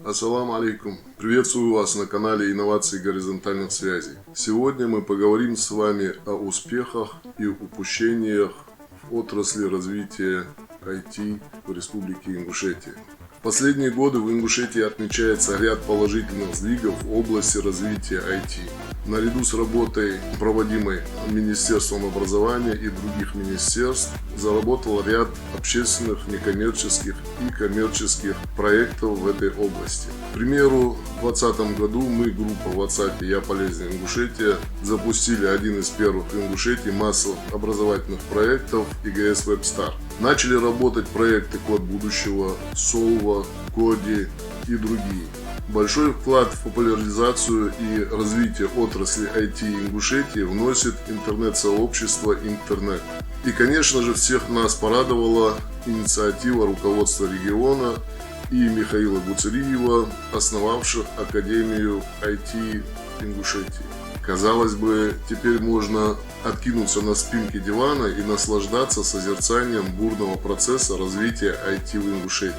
Ассаламу алейкум. Приветствую вас на канале инноваций горизонтальных связей. Сегодня мы поговорим с вами о успехах и упущениях в отрасли развития IT в Республике Ингушетия. В последние годы в Ингушетии отмечается ряд положительных сдвигов в области развития IT. Наряду с работой, проводимой Министерством образования и других министерств, заработал ряд общественных, некоммерческих и коммерческих проектов в этой области. К примеру, в 2020 году мы, группа в WhatsApp «Я полезен Ингушетия», запустили один из первых в Ингушетии массовых образовательных проектов ИГС WebStar. Начали работать проекты «Код будущего», «Solva», «Коди» и другие. Большой вклад в популяризацию и развитие отрасли IT Ингушетии вносит интернет-сообщество «Интернет». И, конечно же, всех нас порадовала инициатива руководства региона и Михаила Гуцериева, основавших Академию IT Ингушетии. Казалось бы, теперь можно откинуться на спинке дивана и наслаждаться созерцанием бурного процесса развития IT в Ингушетии.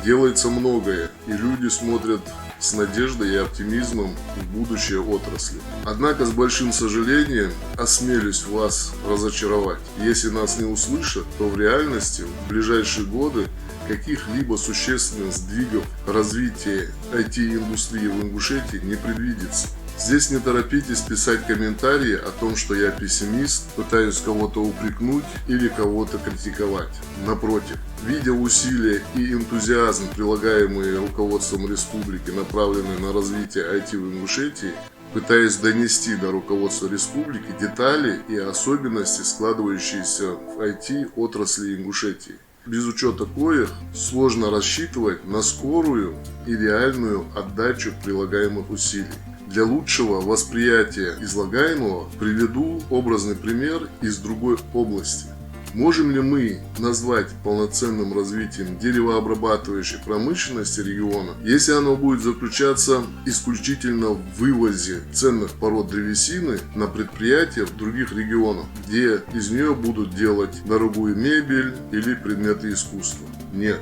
Делается многое, и люди смотрят с надеждой и оптимизмом в будущее отрасли. Однако с большим сожалением осмелюсь вас разочаровать. Если нас не услышат, то в реальности в ближайшие годы каких-либо существенных сдвигов развития IT-индустрии в Ингушетии не предвидится. Здесь не торопитесь писать комментарии о том, что я пессимист, пытаюсь кого-то упрекнуть или кого-то критиковать. Напротив, видя усилия и энтузиазм, прилагаемые руководством республики, направленные на развитие IT в Ингушетии, пытаясь донести до руководства республики детали и особенности, складывающиеся в IT отрасли Ингушетии. Без учета коих сложно рассчитывать на скорую и реальную отдачу прилагаемых усилий. Для лучшего восприятия излагаемого приведу образный пример из другой области. Можем ли мы назвать полноценным развитием деревообрабатывающей промышленности региона, если оно будет заключаться исключительно в вывозе ценных пород древесины на предприятия в других регионах, где из нее будут делать дорогую мебель или предметы искусства? Нет.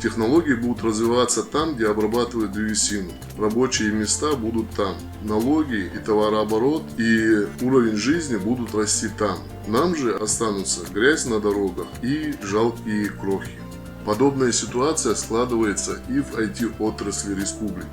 Технологии будут развиваться там, где обрабатывают древесину. Рабочие места будут там. Налоги и товарооборот и уровень жизни будут расти там. Нам же останутся грязь на дорогах и жалкие крохи. Подобная ситуация складывается и в IT-отрасли республики.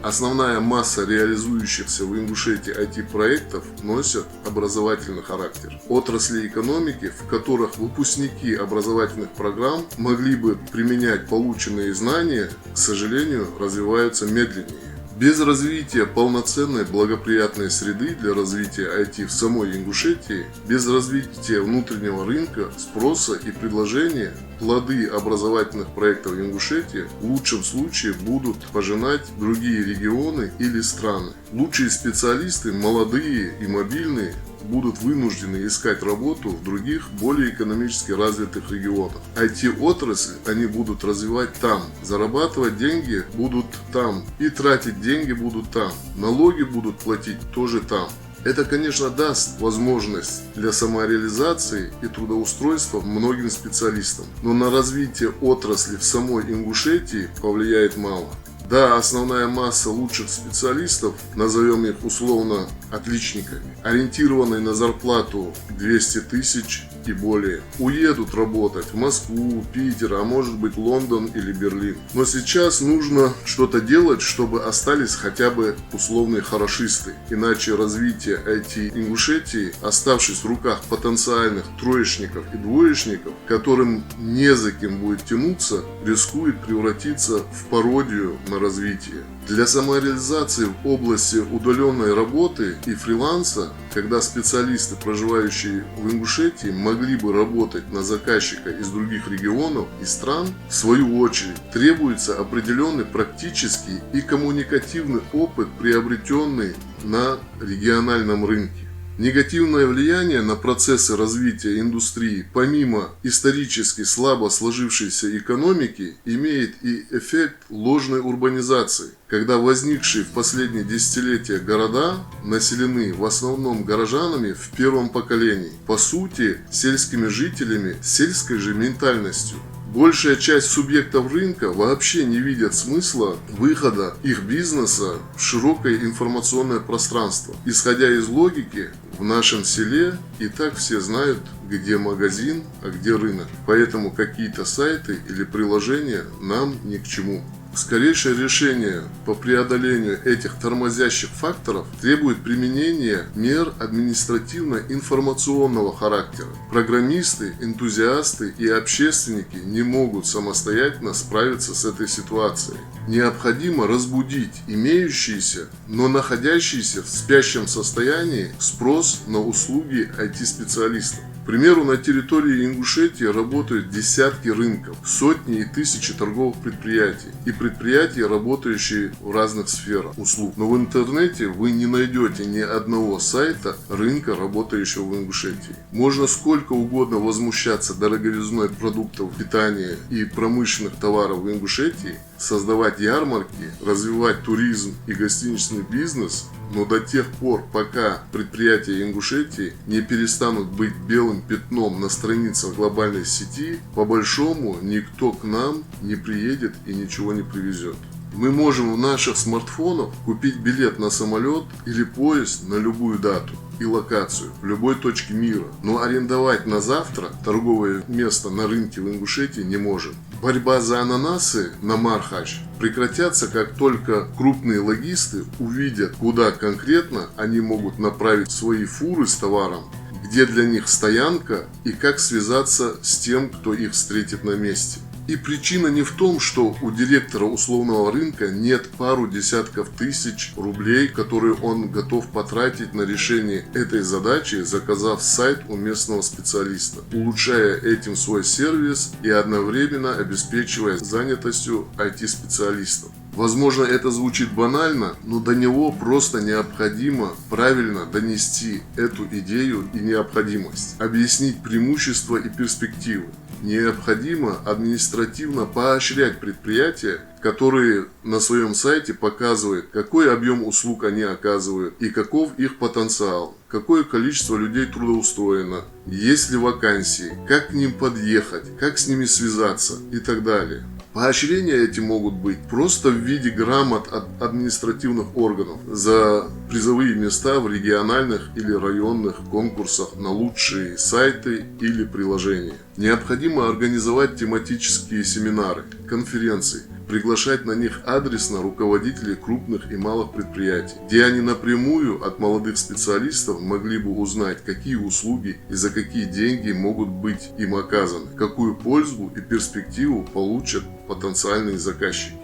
Основная масса реализующихся в Ингушетии IT-проектов носят образовательный характер. Отрасли экономики, в которых выпускники образовательных программ могли бы применять полученные знания, к сожалению, развиваются медленнее. Без развития полноценной благоприятной среды для развития IT в самой Ингушетии, без развития внутреннего рынка, спроса и предложения, плоды образовательных проектов Ингушетии в лучшем случае будут пожинать другие регионы или страны. Лучшие специалисты, молодые и мобильные, будут вынуждены искать работу в других, более экономически развитых регионах. IT-отрасль они будут развивать там, зарабатывать деньги будут там и тратить деньги будут там, налоги будут платить тоже там. Это, конечно, даст возможность для самореализации и трудоустройства многим специалистам, но на развитие отрасли в самой Ингушетии повлияет мало. Да, основная масса лучших специалистов, назовем их условно отличниками, ориентированные на зарплату 200 тысяч и более, уедут работать в Москву, Питер, а может быть Лондон или Берлин. Но сейчас нужно что-то делать, чтобы остались хотя бы условные хорошисты. Иначе развитие IT Ингушетии, оставшись в руках потенциальных троечников и двоечников, которым не за кем будет тянуться, рискует превратиться в пародию на развитие. Для самореализации в области удаленной работы и фриланса, когда специалисты, проживающие в Ингушетии, могли бы работать на заказчика из других регионов и стран, в свою очередь требуется определенный практический и коммуникативный опыт, приобретенный на региональном рынке. Негативное влияние на процессы развития индустрии, помимо исторически слабо сложившейся экономики, имеет и эффект ложной урбанизации, когда возникшие в последние десятилетия города населены в основном горожанами в первом поколении, по сути сельскими жителями с сельской же ментальностью. Большая часть субъектов рынка вообще не видят смысла выхода их бизнеса в широкое информационное пространство. Исходя из логики, в нашем селе и так все знают, где магазин, а где рынок. Поэтому какие-то сайты или приложения нам ни к чему. Скорейшее решение по преодолению этих тормозящих факторов требует применения мер административно-информационного характера. Программисты, энтузиасты и общественники не могут самостоятельно справиться с этой ситуацией. Необходимо разбудить имеющийся, но находящийся в спящем состоянии спрос на услуги IT-специалистов. К примеру, на территории Ингушетии работают десятки рынков, сотни и тысячи торговых предприятий и предприятия, работающие в разных сферах услуг. Но в интернете вы не найдете ни одного сайта рынка, работающего в Ингушетии. Можно сколько угодно возмущаться дороговизной продуктов питания и промышленных товаров в Ингушетии, создавать ярмарки, развивать туризм и гостиничный бизнес, но до тех пор, пока предприятия Ингушетии не перестанут быть белым пятном на страницах глобальной сети, по большому никто к нам не приедет и ничего не привезет. Мы можем в наших смартфонах купить билет на самолет или поезд на любую дату и локацию в любой точке мира, но арендовать на завтра торговое место на рынке в Ингушетии не можем. Борьба за ананасы на Мархач прекратятся, как только крупные логисты увидят, куда конкретно они могут направить свои фуры с товаром, где для них стоянка и как связаться с тем, кто их встретит на месте. И причина не в том, что у директора условного рынка нет пару десятков тысяч рублей, которые он готов потратить на решение этой задачи, заказав сайт у местного специалиста, улучшая этим свой сервис и одновременно обеспечивая занятостью IT-специалистов. Возможно, это звучит банально, но до него просто необходимо правильно донести эту идею и необходимость, объяснить преимущества и перспективы. Необходимо административно поощрять предприятия, которые на своем сайте показывают, какой объем услуг они оказывают и каков их потенциал, какое количество людей трудоустроено, есть ли вакансии, как к ним подъехать, как с ними связаться и так далее. Поощрения эти могут быть просто в виде грамот от административных органов за призовые места в региональных или районных конкурсах на лучшие сайты или приложения. Необходимо организовать тематические семинары, конференции, приглашать на них адресно руководителей крупных и малых предприятий, где они напрямую от молодых специалистов могли бы узнать, какие услуги и за какие деньги могут быть им оказаны, какую пользу и перспективу получат потенциальные заказчики.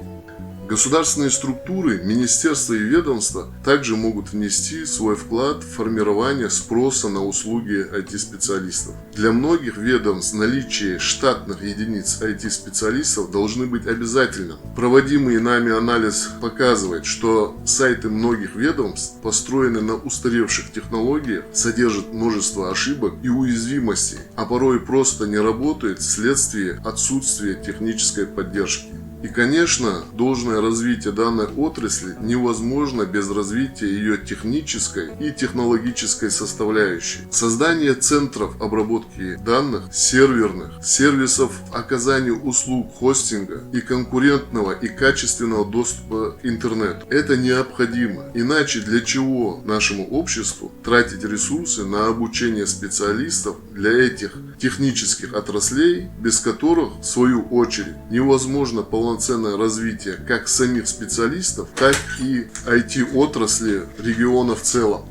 Государственные структуры, министерства и ведомства также могут внести свой вклад в формирование спроса на услуги IT-специалистов. Для многих ведомств наличие штатных единиц IT-специалистов должны быть обязательным. Проводимый нами анализ показывает, что сайты многих ведомств построены на устаревших технологиях, содержат множество ошибок и уязвимостей, а порой просто не работают вследствие отсутствия технической поддержки. И, конечно, должное развитие данной отрасли невозможно без развития ее технической и технологической составляющей. Создание центров обработки данных, серверных, сервисов оказания услуг хостинга и конкурентного и качественного доступа к интернету. Это необходимо. Иначе для чего нашему обществу тратить ресурсы на обучение специалистов для этих технических отраслей, без которых, в свою очередь, невозможно полноценное развитие как самих специалистов, так и IT-отрасли региона в целом.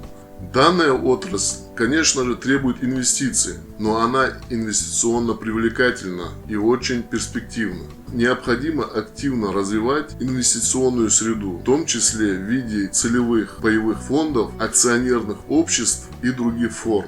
Данная отрасль, конечно же, требует инвестиций, но она инвестиционно привлекательна и очень перспективна. Необходимо активно развивать инвестиционную среду, в том числе в виде целевых паевых фондов, акционерных обществ и других форм.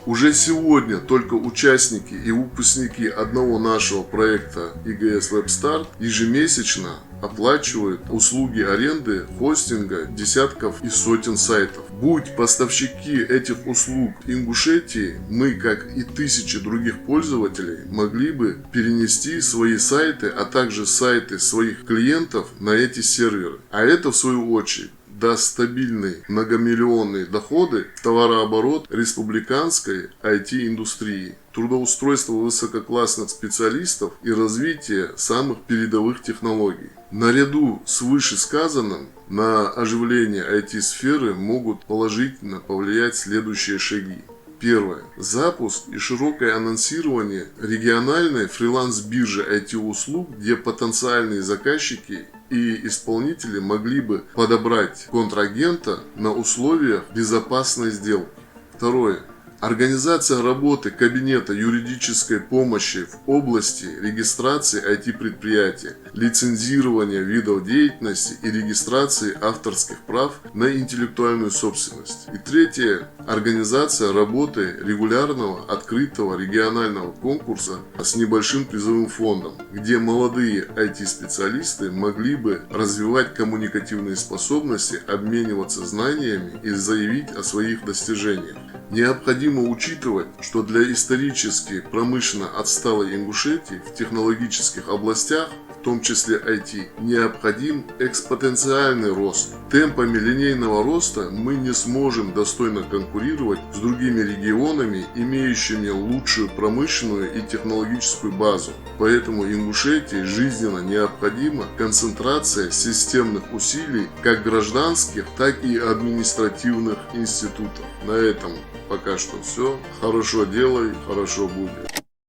Уже сегодня только участники и выпускники одного нашего проекта ИГС WebStart ежемесячно оплачивают услуги аренды, хостинга десятков и сотен сайтов. Будь поставщики этих услуг Ингушетии, мы, как и тысячи других пользователей, могли бы перенести свои сайты, а также сайты своих клиентов на эти серверы. А это, в свою очередь, даст стабильные многомиллионные доходы в товарооборот республиканской IT-индустрии. трудоустройство высококлассных специалистов и развитие самых передовых технологий. Наряду с вышесказанным на оживление IT-сферы могут положительно повлиять следующие шаги. Первое. Запуск и широкое анонсирование региональной фриланс-биржи IT-услуг, где потенциальные заказчики и исполнители могли бы подобрать контрагента на условиях безопасной сделки. Второе. Организация работы кабинета юридической помощи в области регистрации IT-предприятия, лицензирования видов деятельности и регистрации авторских прав на интеллектуальную собственность. И третье. Организация работы регулярного открытого регионального конкурса с небольшим призовым фондом, где молодые IT-специалисты могли бы развивать коммуникативные способности, обмениваться знаниями и заявить о своих достижениях. Необходимо учитывать, что для исторически промышленно отсталой Ингушетии в технологических областях, в том числе IT, необходим экспоненциальный рост. Темпами линейного роста мы не сможем достойно конкурировать с другими регионами, имеющими лучшую промышленную и технологическую базу. Поэтому Ингушетии жизненно необходима концентрация системных усилий как гражданских, так и административных институтов. На этом пока что все. Хорошо делай, хорошо будет.